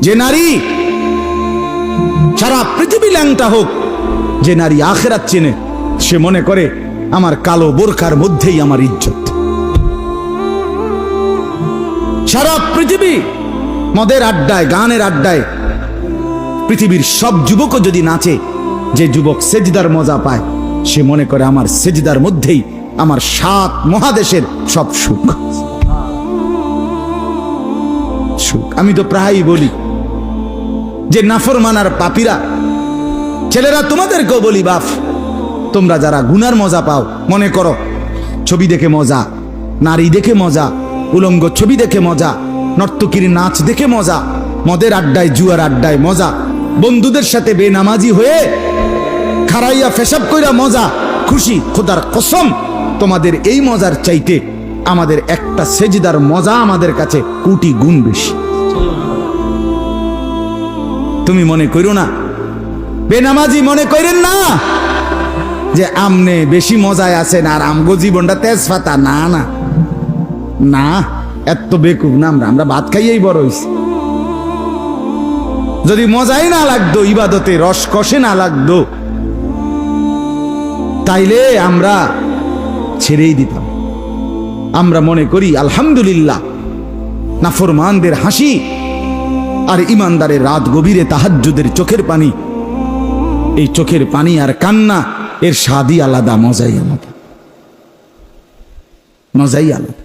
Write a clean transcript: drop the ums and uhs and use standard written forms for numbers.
যে নারী সারা পৃথিবী ল্যাংটা হোক, যে নারী আখিরাত চেনে, সে মনে করে আমার কালো বোরকার মধ্যেই আমার ইজ্জত। সারা পৃথিবী মদের আড্ডায়, গানের আড্ডায় পৃথিবীর সব যুবকও যদি নাচে, যে যুবক সেজদার মজা পায়, সে মনে করে আমার সেজদার মধ্যেই আমার 7 মহাদেশের সব সুখ। আমি তো প্রায়ই বলি যে নাফরমানার পাপীরা, ছেলেরা তোমাদেরকেও বলি, বাপ তোমরা যারা গুনার মজা পাও, মনে করো ছবি দেখে মজা, নারী দেখে মজা, উলঙ্গ ছবি দেখে মজা, নর্তকীর নাচ দেখে মজা, মদের আড্ডায় জুয়ার আড্ডায় মজা, বন্ধুদের সাথে বেনামাজি হয়ে খারাইয়া পেশাব কইরা মজা, খুশি। খোদার কসম, তোমাদের এই মজার চাইতে আমাদের একটা সেজদার মজা আমাদের কাছে কোটি গুণ বেশি। তুমি মনে করো না, বেনামাজি মনে করেন না যে আমনে বেশি মজায় আছেন আর আমগো জীবনটা তেজপাতা। না না না, এত বেকুব না আমরা। আমরা ভাত খাইয়েই বড় হইছি। যদি মজাই না লাগতো, ইবাদতে রস কষে না লাগতো, তাইলে আমরা ছেড়েই দিতাম। আমরা মনে করি আলহামদুলিল্লাহ, নাফরমানদের হাসি আর ইমানদারের রাত গভীরে তাহাজ্জুদের চোখের পানি, এই চোখের পানি আর কান্না, এর স্বাদই আলাদা, মজাই আলাদা, মজাই আলাদা।